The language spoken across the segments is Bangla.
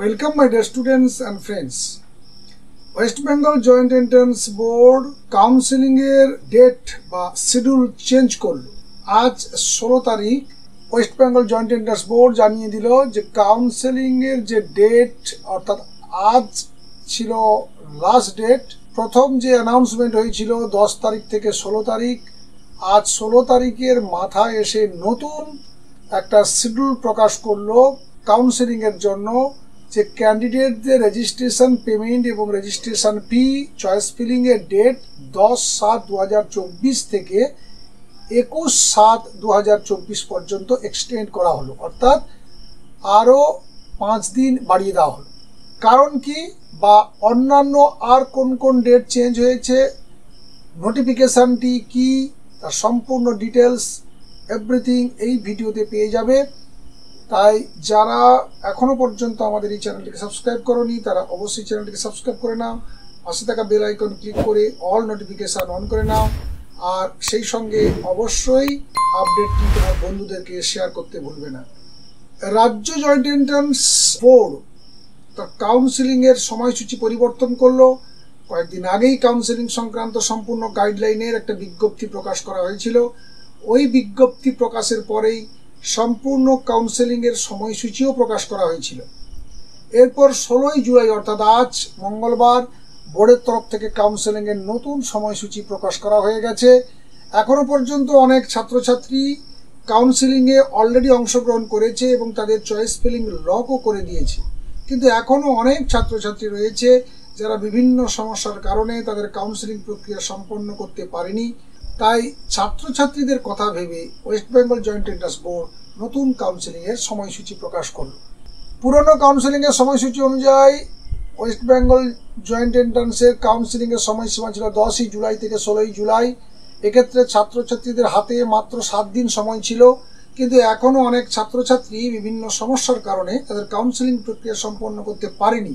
Welcome my dear students and friends. West Bengal Joint Entrance Board counselling এর ডেট বা শিডিউল চেঞ্জ করলো। আজ 16 তারিখ West Bengal joint entrance board জানিয়ে দিল যে কাউন্সেলিং এর যে ডেট অর্থাৎ আজ ছিল লাস্ট ডেট। প্রথম যে অ্যানাউন্সমেন্ট হয়েছিল 10 তারিখ থেকে 16 তারিখ, আজ 16 তারিখের মাথায় এসে নতুন একটা শিডিউল প্রকাশ করলো কাউন্সেলিং এর জন্য। যে ক্যান্ডিডেটদের রেজিস্ট্রেশন পেমেন্ট এবং রেজিস্ট্রেশন ফি চয়েস ফিলিং এর ডেট 10/7/2024 থেকে 21/7/2024 পর্যন্ত এক্সটেন্ড করা হলো, অর্থাৎ আরও 5 দিন বাড়িয়ে দেওয়া হলো। কারণ কি বা অন্যান্য আর কোন কোন ডেট চেঞ্জ হয়েছে, নোটিফিকেশনটি কি, তার সম্পূর্ণ ডিটেলস এভরিথিং এই ভিডিওতে পেয়ে যাবে। তাই যারা এখনো পর্যন্ত আমাদের এই চ্যানেলটিকে সাবস্ক্রাইব করোনি তারা অবশ্যই চ্যানেলটিকে সাবস্ক্রাইব করে নাও, পাশে থাকা বেল আইকন ক্লিক করে অল নোটিফিকেশন অন করে নাও, আর সেই সঙ্গে অবশ্যই আপডেটটি তোমার বন্ধুদেরকে শেয়ার করতে ভুলবে না। রাজ্য জয়েন্ট এন্ট্রান্স বোর্ড তার কাউন্সেলিং এর সময়সূচি পরিবর্তন করলো। কয়েকদিন আগেই কাউন্সেলিং সংক্রান্ত সম্পূর্ণ গাইডলাইনের একটা বিজ্ঞপ্তি প্রকাশ করা হয়েছিল। ওই বিজ্ঞপ্তি প্রকাশের পরেই সম্পূর্ণ কাউন্সেলিং এর সময়সূচিও প্রকাশ করা হয়েছিল। এরপর 16 জুলাই অর্থাৎ আজ মঙ্গলবার বোর্ডের তরফ থেকে কাউন্সেলিং এর নতুন সময়সূচি প্রকাশ করা হয়ে গেছে। এখনো পর্যন্ত অনেক ছাত্রছাত্রী কাউন্সেলিং এ অলরেডি অংশগ্রহণ করেছে এবং তাদের চয়েস ফিলিং লকও করে দিয়েছে, কিন্তু এখনো অনেক ছাত্রছাত্রী রয়েছে যারা বিভিন্ন সমস্যার কারণে তাদের কাউন্সেলিং প্রক্রিয়া সম্পন্ন করতে পারেনি। তাই ছাত্রছাত্রীদের কথা ভেবে West Bengal joint entrance board নতুন কাউন্সেলিং এর সময়সূচি প্রকাশ করল। পুরনো কাউন্সেলিং এর সময়সূচি অনুযায়ী ওয়েস্ট বেঙ্গল জয়েন্ট এন্ট্রান্সের কাউন্সেলিং এর সময়সীমা ছিল 10 জুলাই থেকে 16 জুলাই। এক্ষেত্রে ছাত্রছাত্রীদের হাতে মাত্র 7 দিন সময় ছিল, কিন্তু এখনো অনেক ছাত্রছাত্রী বিভিন্ন সমস্যার কারণে তাদের কাউন্সেলিং প্রক্রিয়া সম্পন্ন করতে পারেনি।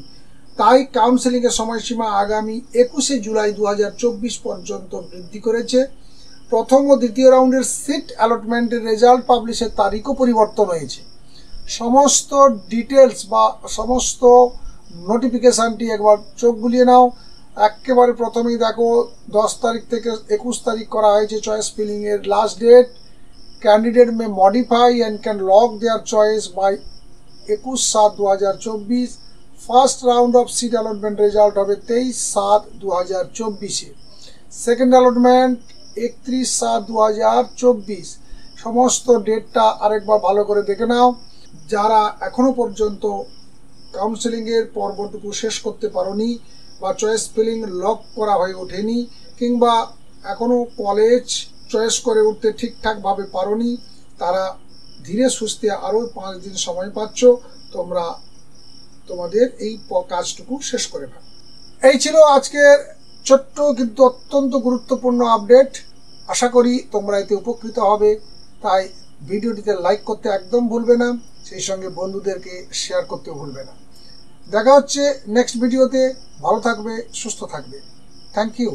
তাই কাউন্সেলিং এর সময়সীমা আগামী 21 জুলাই 2024 পর্যন্ত বৃদ্ধি করেছে। প্রথম ও দ্বিতীয় রাউন্ডের সিট অ্যালটমেন্টের রেজাল্ট পাবলিশের তারিখও পরিবর্তন হয়েছে। সমস্ত ডিটেলস বা সমস্ত নোটিফিকেশানটি একবার চোখ বুলিয়ে নাও। একেবারে প্রথমেই দেখো 10 তারিখ থেকে 21 তারিখ করা হয়েছে চয়েস ফিলিং এর last date. Candidate may modify and can lock their choice by 21/7/2024। First round of seat allotment result হবে 23/7/2024। Second allotment 31/7/2024। সমস্ত ডেটটা আরেকবার ভালো করে দেখে নাও। যারা এখনো পর্যন্ত কাউন্সেলিং এর পর্বটুকু শেষ করতে পারোনি বা চয়েস ফিলিং লক করা হয়ে ওঠেনি, কিংবা এখনো কলেজ চয়েস করে উঠতে ঠিকঠাকভাবে পারোনি, তারা ধীরে সুস্থে আরও 5 দিন সময় পাচ্ছ। তোমরা তোমাদের এই কাজটুকু শেষ করে ফেলো। এই ছিল আজকের ছোট্ট কিন্তু অত্যন্ত গুরুত্বপূর্ণ আপডেট। আশা করি তোমরা এতে উপকৃত হবে। তাই ভিডিওটিতে লাইক করতে একদম ভুলবে না, সেই সঙ্গে বন্ধুদেরকে শেয়ার করতেও ভুলবে না। দেখা হচ্ছে নেক্সট ভিডিওতে। ভালো থাকবে, সুস্থ থাকবে। Thank you.